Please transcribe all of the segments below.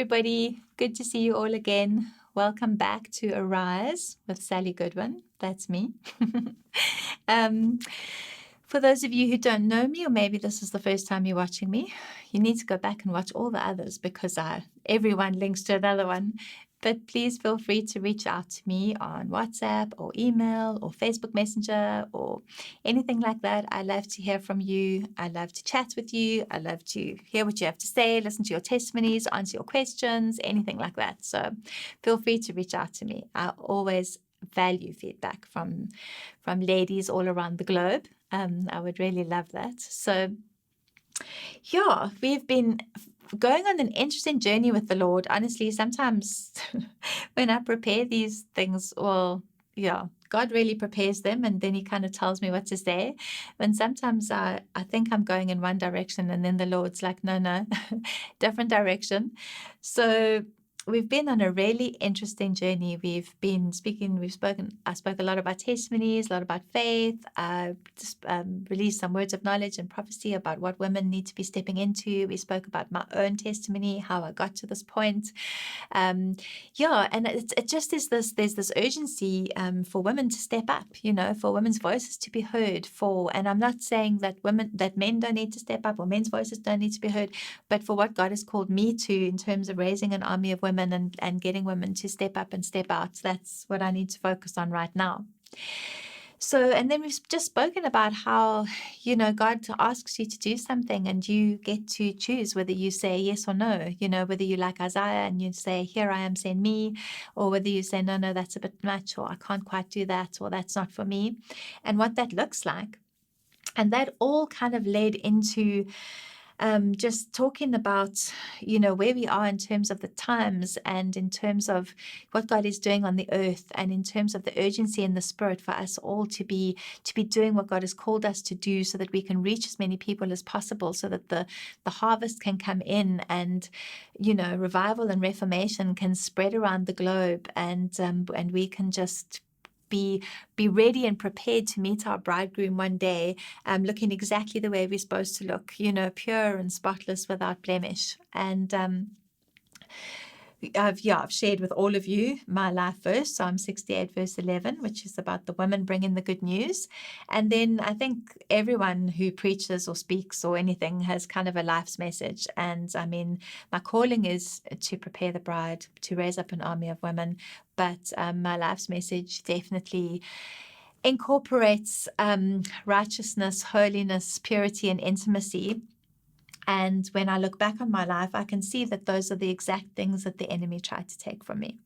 everybody. Good to see you all again. Welcome back to Arise with Sally Goodwin. That's me. um, for those of you who don't know me, or maybe this is the first time you're watching me, you need to go back and watch all the others because everyone links to another one. But please feel free to reach out to me on WhatsApp or email or Facebook Messenger or anything like that. I love to hear from you. I love to chat with you. I love to hear what you have to say, listen to your testimonies, answer your questions, anything like that. So feel free to reach out to me. I always value feedback from ladies all around the globe. I would really love that. So yeah, we've been going on an interesting journey with the Lord. Honestly, sometimes when I prepare these things, well, yeah, God really prepares them and then he kind of tells me what to say. And sometimes I think I'm going in one direction and then the Lord's like, no, different direction. So we've been on a really interesting journey. I spoke a lot about testimonies, a lot about faith. I just released some words of knowledge and prophecy about what women need to be stepping into. We spoke about my own testimony, how I got to this point. And it just is there's this urgency for women to step up, for women's voices to be heard, and I'm not saying that men don't need to step up or men's voices don't need to be heard, but for what God has called me to in terms of raising an army of women and getting women to step up and step out, that's what I need to focus on right now. So, and then we've just spoken about how, God asks you to do something and you get to choose whether you say yes or no, whether you like Isaiah and you say, here I am, send me, or whether you say, no, that's a bit much, or I can't quite do that, or that's not for me, and what that looks like. And that all kind of led into just talking about, where we are in terms of the times and in terms of what God is doing on the earth and in terms of the urgency in the spirit for us all to be doing what God has called us to do so that we can reach as many people as possible so that the harvest can come in and, revival and reformation can spread around the globe and we can just be ready and prepared to meet our bridegroom one day, looking exactly the way we're supposed to look, pure and spotless without blemish. And I've shared with all of you my life verse, Psalm 68 verse 11, which is about the women bringing the good news. And then I think everyone who preaches or speaks or anything has kind of a life's message. And I mean, my calling is to prepare the bride, to raise up an army of women. But my life's message definitely incorporates righteousness, holiness, purity, and intimacy. And when I look back on my life, I can see that those are the exact things that the enemy tried to take from me.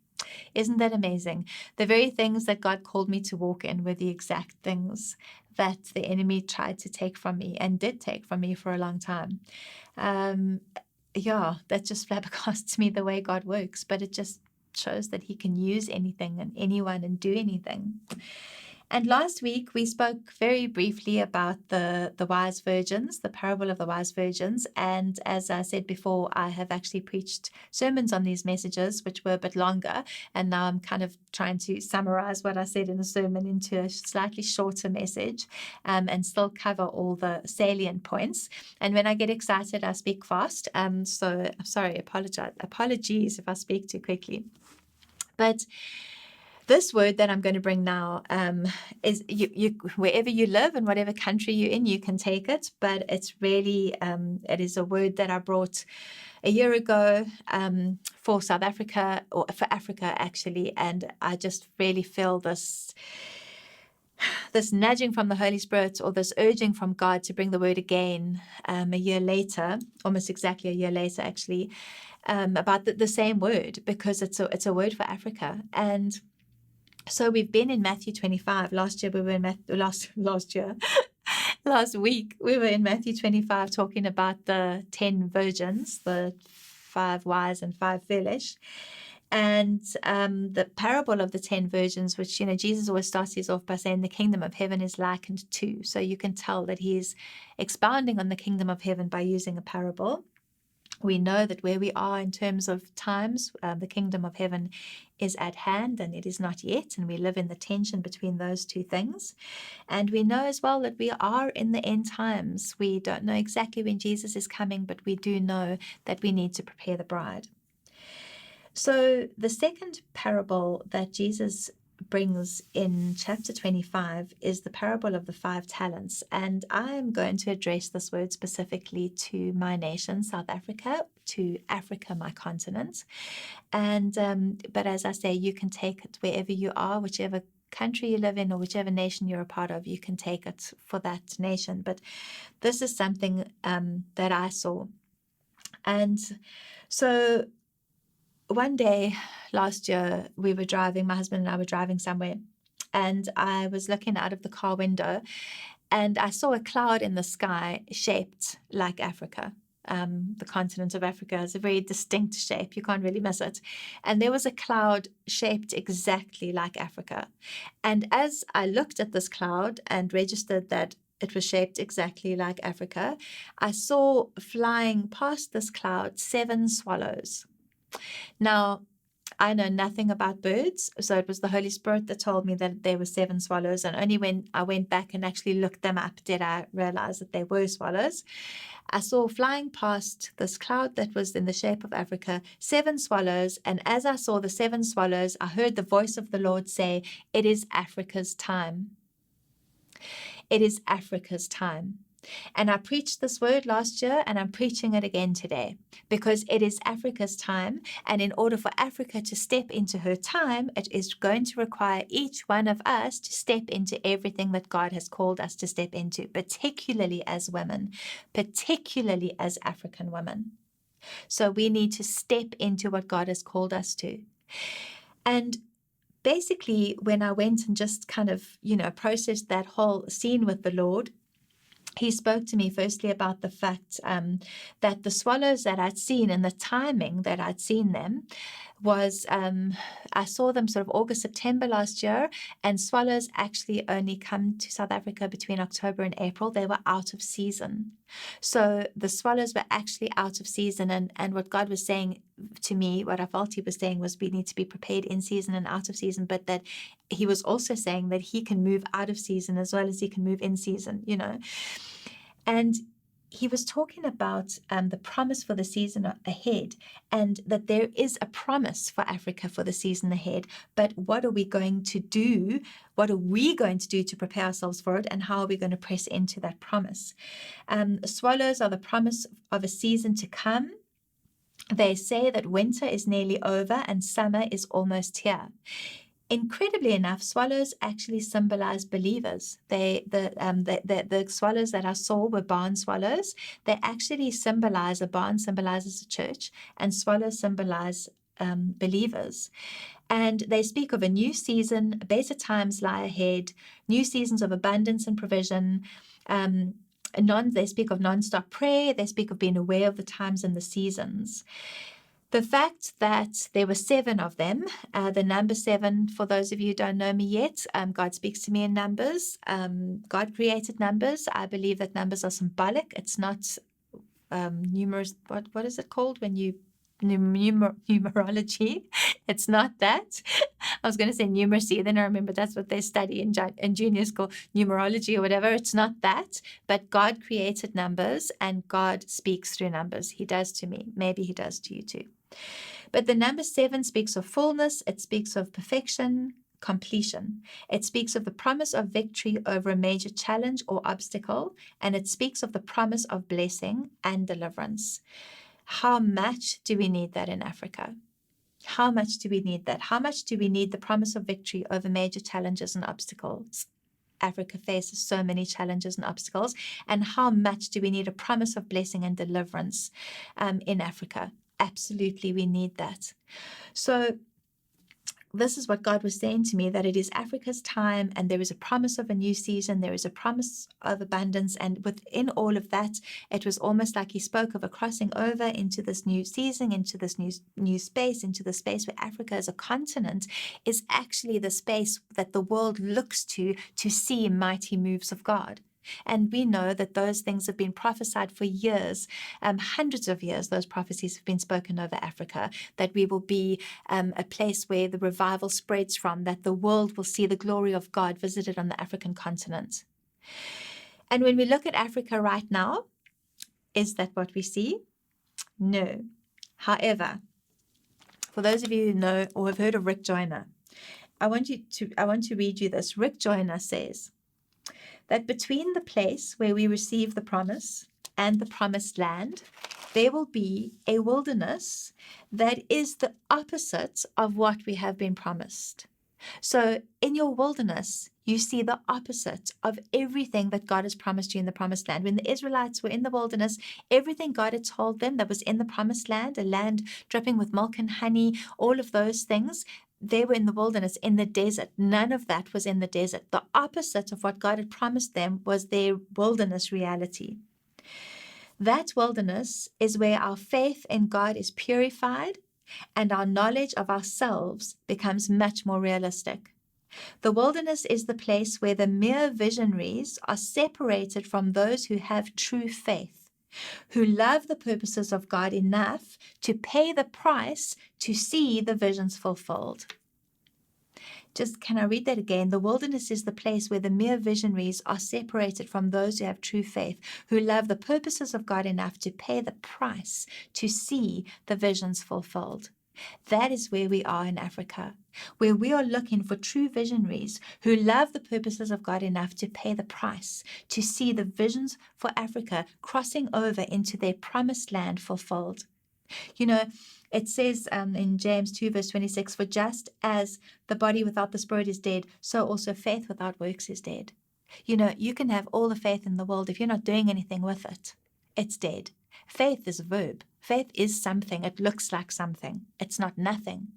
Isn't that amazing? The very things that God called me to walk in were the exact things that the enemy tried to take from me and did take from me for a long time. That just flabbergasts me the way God works, but it just shows that he can use anything and anyone and do anything. And last week, we spoke very briefly about the wise virgins, the parable of the wise virgins. And as I said before, I have actually preached sermons on these messages, which were a bit longer. And now I'm kind of trying to summarize what I said in a sermon into a slightly shorter message and still cover all the salient points. And when I get excited, I speak fast. So sorry, apologies if I speak too quickly. But this word that I'm going to bring now is you wherever you live and whatever country you're in, you can take it. But it's really, it is a word that I brought a year ago for South Africa, or for Africa actually. And I just really feel this nudging from the Holy Spirit, or this urging from God to bring the word again a year later, almost exactly a year later actually, about the same word, because it's a word for Africa. And so we've been in Matthew 25. Last week we were in Matthew 25 talking about the 10 virgins, the 5 wise and 5 foolish. And the parable of the 10 virgins, which, Jesus always starts his off by saying the kingdom of heaven is likened to. So you can tell that he's expounding on the kingdom of heaven by using a parable. We know that where we are in terms of times, the kingdom of heaven is at hand and it is not yet. And we live in the tension between those two things. And we know as well that we are in the end times. We don't know exactly when Jesus is coming, but we do know that we need to prepare the bride. So the second parable that Jesus brings in chapter 25 is the parable of the 5 talents. And I am going to address this word specifically to my nation, South Africa, to Africa, my continent. And but as I say, you can take it wherever you are, whichever country you live in or whichever nation you're a part of, you can take it for that nation. But this is something that I saw. And so one day last year, we were driving, my husband and I were driving somewhere, and I was looking out of the car window, and I saw a cloud in the sky shaped like Africa. The continent of Africa has a very distinct shape. You can't really miss it. And there was a cloud shaped exactly like Africa. And as I looked at this cloud and registered that it was shaped exactly like Africa, I saw flying past this cloud 7 swallows. Now, I know nothing about birds, so it was the Holy Spirit that told me that there were 7 swallows, and only when I went back and actually looked them up did I realize that they were swallows. I saw flying past this cloud that was in the shape of Africa 7 swallows, and as I saw the 7 swallows, I heard the voice of the Lord say, "It is Africa's time. It is Africa's time." And I preached this word last year, and I'm preaching it again today, because it is Africa's time. And in order for Africa to step into her time, it is going to require each one of us to step into everything that God has called us to step into, particularly as women, particularly as African women. So we need to step into what God has called us to. And basically, when I went and just kind of, processed that whole scene with the Lord, he spoke to me firstly about the fact that the swallows that I'd seen and the timing that I'd seen them was, I saw them sort of August, September last year, and swallows actually only come to South Africa between October and April. They were out of season. So the swallows were actually out of season, and what God was saying to me, what I felt he was saying was we need to be prepared in season and out of season, but that he was also saying that he can move out of season as well as he can move in season, And he was talking about the promise for the season ahead, and that there is a promise for Africa for the season ahead. But what are we going to do? What are we going to do to prepare ourselves for it? And how are we going to press into that promise? Swallows are the promise of a season to come. They say that winter is nearly over and summer is almost here. Incredibly enough, swallows actually symbolize believers. The swallows that I saw were barn swallows. They actually symbolize, a barn symbolizes a church, and swallows symbolize believers. And they speak of a new season, better times lie ahead, new seasons of abundance and provision. They speak of non-stop prayer. They speak of being aware of the times and the seasons. The fact that there were 7 of them, the number 7, for those of you who don't know me yet, God speaks to me in numbers. God created numbers. I believe that numbers are symbolic. It's not numerous. What is it called when you numerology? It's not that. I was going to say numeracy. Then I remember that's what they study in junior school, numerology or whatever. It's not that. But God created numbers, and God speaks through numbers. He does to me. Maybe he does to you too. But the number 7 speaks of fullness. It speaks of perfection, completion. It speaks of the promise of victory over a major challenge or obstacle, and it speaks of the promise of blessing and deliverance. How much do we need that in Africa? How much do we need that? How much do we need the promise of victory over major challenges and obstacles? Africa faces so many challenges and obstacles. And how much do we need a promise of blessing and deliverance in Africa? Absolutely, we need that. So this is what God was saying to me, that it is Africa's time, and there is a promise of a new season. There is a promise of abundance. And within all of that, it was almost like he spoke of a crossing over into this new season, into this new space, into the space where Africa as a continent is actually the space that the world looks to see mighty moves of God. And we know that those things have been prophesied for years, hundreds of years. Those prophecies have been spoken over Africa, that we will be a place where the revival spreads from, that the world will see the glory of God visited on the African continent. And when we look at Africa right now, is that what we see? No. However, For those of you who know or have heard of Rick Joyner, I want to read you this. Rick Joyner says that between the place where we receive the promise and the promised land, there will be a wilderness that is the opposite of what we have been promised. So in your wilderness, you see the opposite of everything that God has promised you in the promised land. When the Israelites were in the wilderness, everything God had told them that was in the promised land, a land dripping with milk and honey, all of those things, they were in the wilderness, in the desert. None of that was in the desert. The opposite of what God had promised them was their wilderness reality. That wilderness is where our faith in God is purified and our knowledge of ourselves becomes much more realistic. The wilderness is the place where the mere visionaries are separated from those who have true faith, who love the purposes of God enough to pay the price to see the visions fulfilled. Can I read that again? The wilderness is the place where the mere visionaries are separated from those who have true faith, who love the purposes of God enough to pay the price to see the visions fulfilled. That is where we are in Africa, where we are looking for true visionaries who love the purposes of God enough to pay the price to see the visions for Africa crossing over into their promised land fulfilled. You know, it says in James 2 verse 26, for just as the body without the spirit is dead, so also faith without works is dead. You know, you can have all the faith in the world. If you're not doing anything with it, it's dead. Faith is a verb. Faith is something. It looks like something. It's not nothing.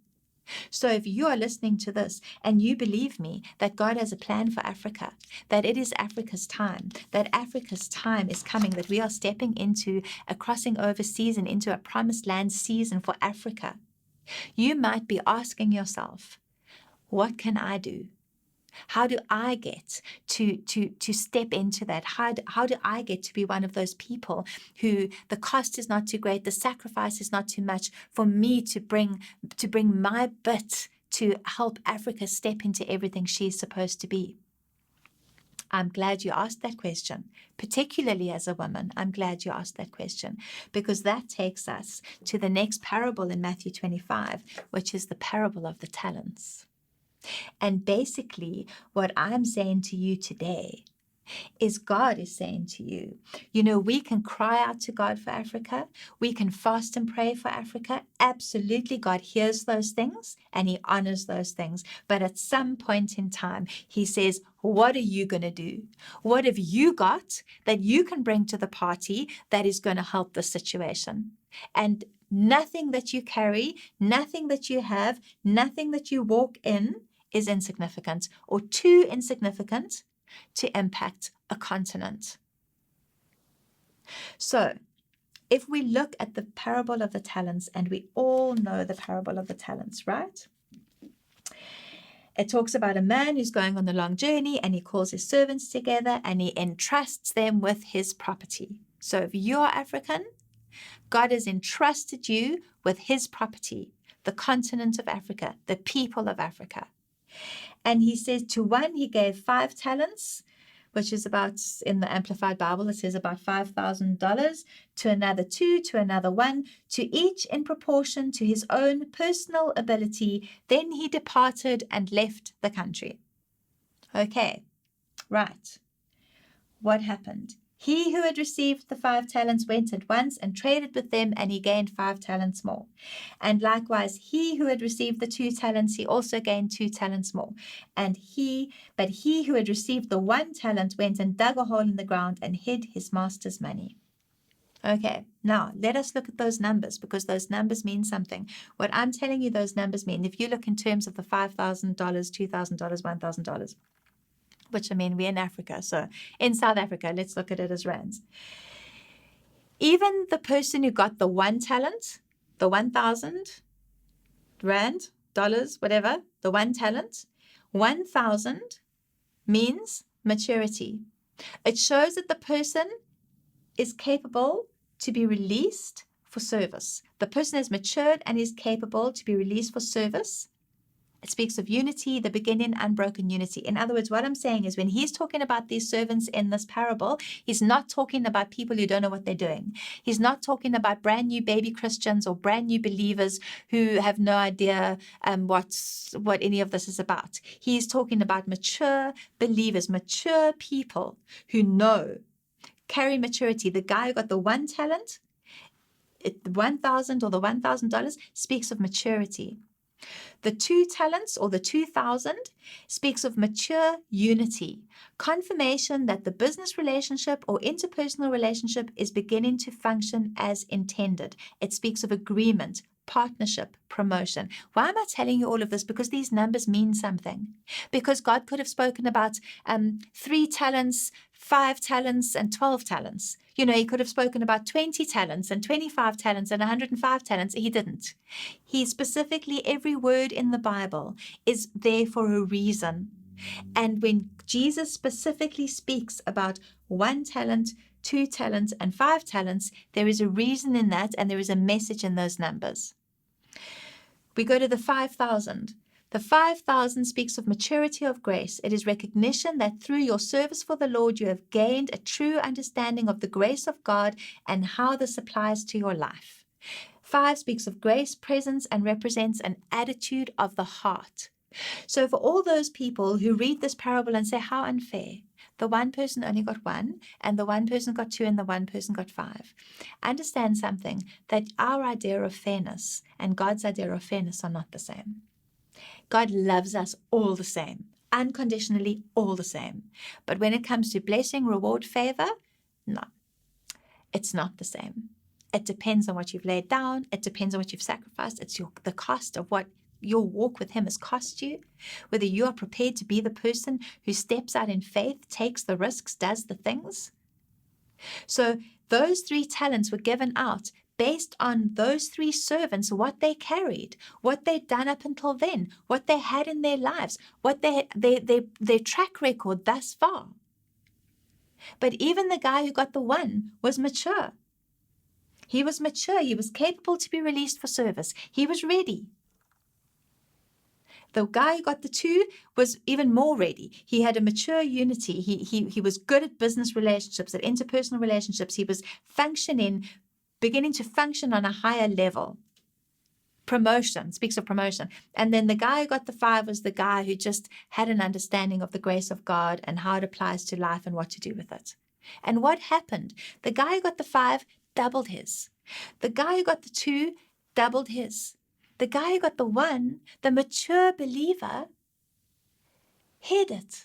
So if you are listening to this and you believe me that God has a plan for Africa, that it is Africa's time, that Africa's time is coming, that we are stepping into a crossing over season, into a promised land season for Africa, you might be asking yourself, what can I do? How do I get to step into that? How do I get to be one of those people who the cost is not too great, the sacrifice is not too much for me to bring my bit to help Africa step into everything she's supposed to be? I'm glad you asked that question, particularly as a woman. I'm glad you asked that question, because that takes us to the next parable in Matthew 25, which is the parable of the talents. And basically, what I'm saying to you today is God is saying to you, you know, we can cry out to God for Africa. We can fast and pray for Africa. Absolutely, God hears those things and he honors those things. But at some point in time, he says, what are you going to do? What have you got that you can bring to the party that is going to help the situation? And nothing that you carry, nothing that you have, nothing that you walk in is insignificant or too insignificant to impact a continent. So if we look at the parable of the talents, and we all know the parable of the talents, right? It talks about a man who's going on a long journey and he calls his servants together and he entrusts them with his property. So if you're African, God has entrusted you with his property, the continent of Africa, the people of Africa. And he says to one, he gave 5 talents, which is about, in the Amplified Bible, it says about $5,000, to another 2, to another 1, to each in proportion to his own personal ability. Then he departed and left the country. Okay, right. What happened? He who had received the 5 talents went at once and traded with them, and he gained 5 talents more. And likewise, he who had received the 2 talents, he also gained 2 talents more. But he who had received the 1 talent went and dug a hole in the ground and hid his master's money. Okay, now let us look at those numbers, because those numbers mean something. What I'm telling you those numbers mean, if you look in terms of the $5,000, $2,000, $1,000, which I mean, we're in Africa. So in South Africa, let's look at it as rands. Even the person who got the 1 talent, the 1,000 rand, dollars, whatever, the 1 talent, 1,000 means maturity. It shows that the person is capable to be released for service. The person has matured and is capable to be released for service. It speaks of unity, the beginning, unbroken unity. In other words, what I'm saying is when he's talking about these servants in this parable, he's not talking about people who don't know what they're doing. He's not talking about brand new baby Christians or brand new believers who have no idea what any of this is about. He's talking about mature believers, mature people who know, carry maturity. The guy who got the 1 talent, the 1,000 or the $1,000 speaks of maturity. The 2 talents or the 2,000 speaks of mature unity, confirmation that the business relationship or interpersonal relationship is beginning to function as intended. It speaks of agreement, partnership, promotion. Why am I telling you all of this? Because these numbers mean something. Because God could have spoken about 3 talents, 5 talents, and 12 talents. You know, he could have spoken about 20 talents and 25 talents and 105 talents. He didn't. He specifically, every word in the Bible is there for a reason. And when Jesus specifically speaks about 1 talent, 2 talents, and 5 talents, there is a reason in that, and there is a message in those numbers. We go to the 5,000. The 5,000 speaks of maturity of grace. It is recognition that through your service for the Lord, you have gained a true understanding of the grace of God and how this applies to your life. 5 speaks of grace, presence, and represents an attitude of the heart. So for all those people who read this parable and say, how unfair, the 1 person only got 1, and the 1 person got 2, and the 1 person got 5. Understand something, that our idea of fairness and God's idea of fairness are not the same. God loves us all the same, unconditionally all the same. But when it comes to blessing, reward, favor, no, it's not the same. It depends on what you've laid down. It depends on what you've sacrificed. It's the cost of what your walk with him has cost you, whether you are prepared to be the person who steps out in faith, takes the risks, does the things. So those 3 talents were given out based on those 3 servants, what they carried, what they'd done up until then, what they had in their lives, what their track record thus far. But even the guy who got the 1 was mature. He was mature. He was capable to be released for service. He was ready. The guy who got the 2 was even more ready. He had a mature unity. He was good at business relationships, at interpersonal relationships. He was beginning to function on a higher level. Promotion, speaks of promotion. And then the guy who got the 5 was the guy who just had an understanding of the grace of God and how it applies to life and what to do with it. And what happened? The guy who got the 5 doubled his. The guy who got the 2 doubled his. The guy who got the 1, the mature believer, hid it,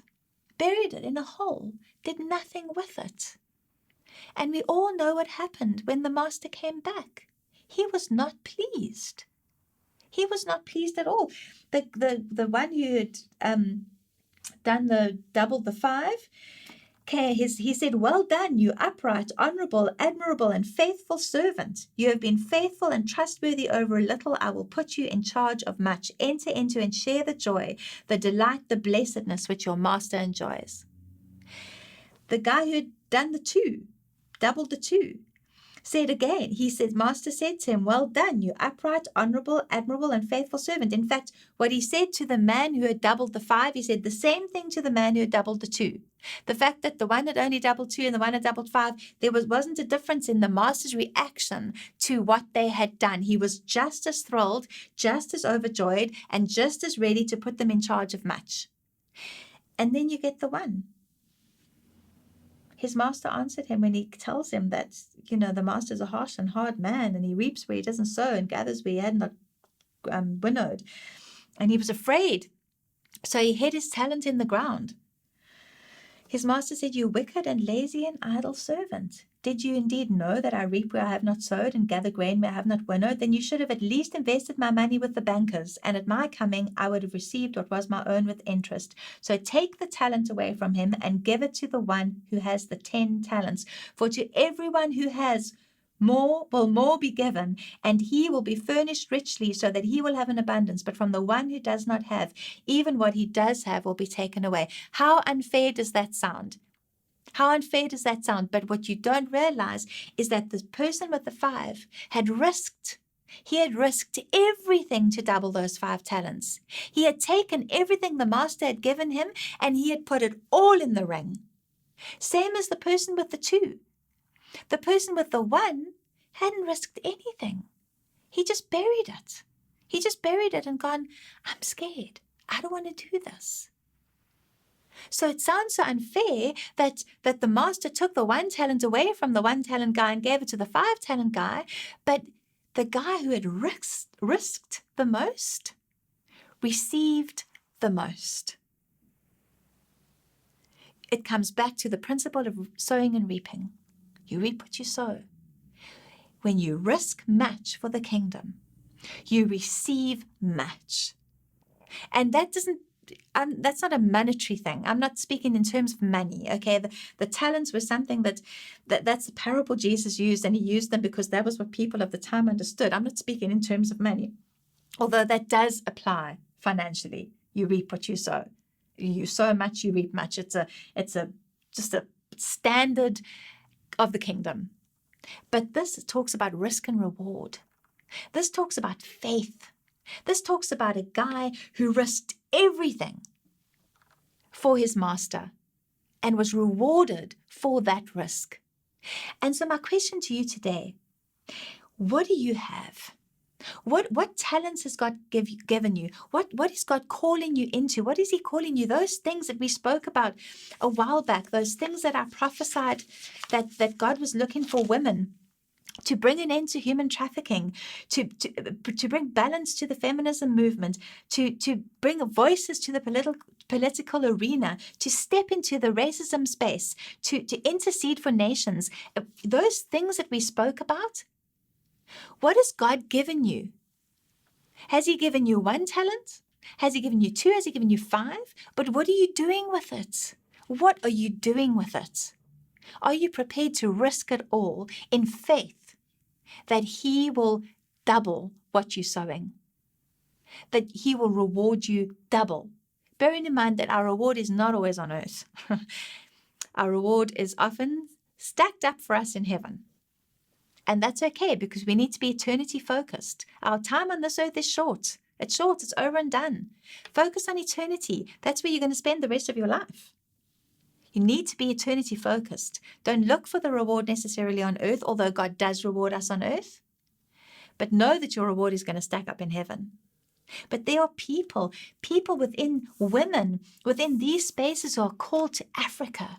buried it in a hole, did nothing with it. And we all know what happened when the master came back. He was not pleased. He was not pleased at all. The one who had doubled the 5, he said, well done, you upright, honorable, admirable, and faithful servant. You have been faithful and trustworthy over a little. I will put you in charge of much. Enter into and share the joy, the delight, the blessedness which your master enjoys. The guy who had done the 2, doubled the 2, said again, master said to him, well done, you upright, honorable, admirable, and faithful servant. In fact, what he said to the man who had doubled the 5, he said the same thing to the man who had doubled the 2. The fact that the one had only doubled 2 and the one had doubled 5, there wasn't a difference in the master's reaction to what they had done. He was just as thrilled, just as overjoyed, and just as ready to put them in charge of much. And then you get the 1. His master answered him when he tells him that, the master is a harsh and hard man, and he reaps where he doesn't sow and gathers where he had not winnowed. And he was afraid. So he hid his talent in the ground. His master said, you wicked and lazy and idle servant. Did you indeed know that I reap where I have not sowed and gather grain where I have not winnowed? Then you should have at least invested my money with the bankers, and at my coming I would have received what was my own with interest. So take the talent away from him and give it to the one who has the 10 talents. For to everyone who has, more will more be given, and he will be furnished richly, so that he will have an abundance. But from the one who does not have, even what he does have will be taken away. How unfair does that sound? How unfair does that sound? But what you don't realize is that the person with the 5 had risked He had risked everything to double those 5 talents. He had taken everything the master had given him and he had put it all in the ring. Same as the person with the 2. The person with the 1 hadn't risked anything. He just buried it. He just buried it and gone, I'm scared. I don't want to do this. So it sounds so unfair that the master took the 1 talent away from the 1 talent guy and gave it to the 5 talent guy, but the guy who had risked the most received the most. It comes back to the principle of sowing and reaping. You reap what you sow. When you risk much for the kingdom, you receive much. And that's not a monetary thing. I'm not speaking in terms of money, okay? The talents were something that's the parable Jesus used, and he used them because that was what people of the time understood. I'm not speaking in terms of money, although that does apply financially. You reap what you sow. You sow much, you reap much. It's just a standard of the kingdom. But this talks about risk and reward. This talks about faith. This talks about a guy who risked everything for his master and was rewarded for that risk. And so my question to you today, what do you have? What talents has God given you? What is God calling you into? What is he calling you? Those things that we spoke about a while back, those things that I prophesied that God was looking for women to bring an end to human trafficking, to bring balance to the feminism movement, to bring voices to the political arena, to step into the racism space, to intercede for nations. Those things that we spoke about, what has God given you? Has he given you 1 talent? Has he given you 2? Has he given you 5? But what are you doing with it? What are you doing with it? Are you prepared to risk it all in faith that he will double what you're sowing? That he will reward you double? Bearing in mind that our reward is not always on earth. Our reward is often stacked up for us in heaven. And that's okay, because we need to be eternity focused. Our time on this earth is short. It's short. It's over and done. Focus on eternity. That's where you're going to spend the rest of your life. You need to be eternity focused. Don't look for the reward necessarily on earth, although God does reward us on earth. But know that your reward is going to stack up in heaven. But there are people within women, within these spaces who are called to Africa.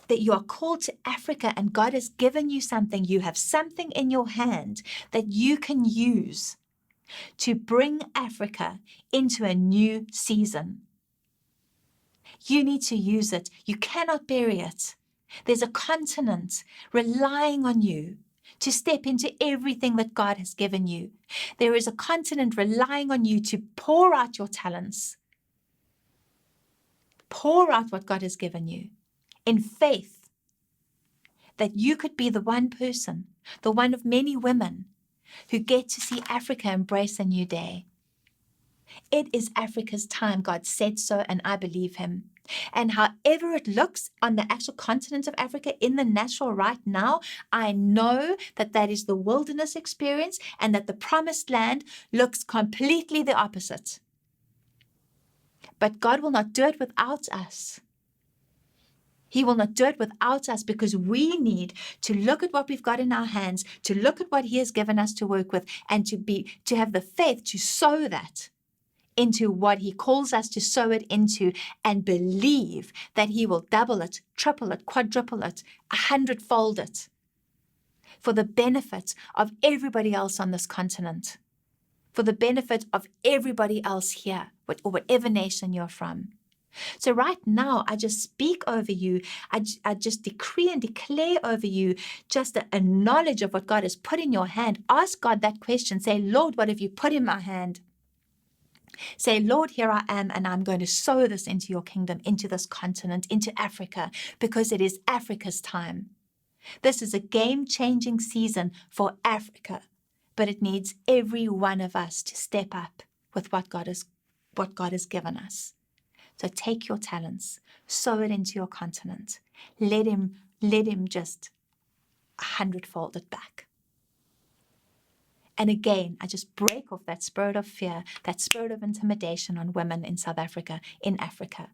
That you are called to Africa and God has given you something. You have something in your hand that you can use to bring Africa into a new season. You need to use it. You cannot bury it. There's a continent relying on you to step into everything that God has given you. There is a continent relying on you to pour out your talents. Pour out what God has given you in faith that you could be the one person, the one of many women who get to see Africa embrace a new day. It is Africa's time. God said so, and I believe him. And however it looks on the actual continent of Africa in the natural right now, I know that is the wilderness experience and that the promised land looks completely the opposite. But God will not do it without us. He will not do it without us, because we need to look at what we've got in our hands, to look at what he has given us to work with, and to have the faith to sow that into what he calls us to sow it into, and believe that he will double it, triple it, quadruple it, 100-fold it for the benefit of everybody else on this continent, for the benefit of everybody else here, or whatever nation you're from. So right now, I just speak over you. I just decree and declare over you just a knowledge of what God has put in your hand. Ask God that question. Say, Lord, what have you put in my hand? Say, Lord, here I am, and I'm going to sow this into your kingdom, into this continent, into Africa, because it is Africa's time. This is a game-changing season for Africa, but it needs every one of us to step up with what God has given us. So take your talents, sow it into your continent. Let him just 100-fold it back. And again, I just break off that spirit of fear, that spirit of intimidation on women in South Africa, in Africa.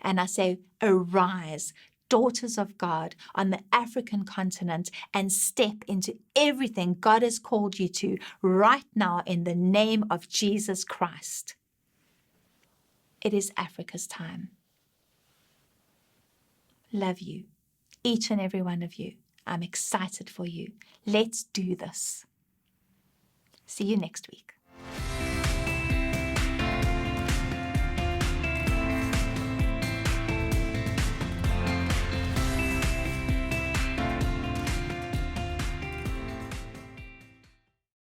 And I say, arise, daughters of God on the African continent, and step into everything God has called you to right now in the name of Jesus Christ. It is Africa's time. Love you, each and every one of you. I'm excited for you. Let's do this. See you next week.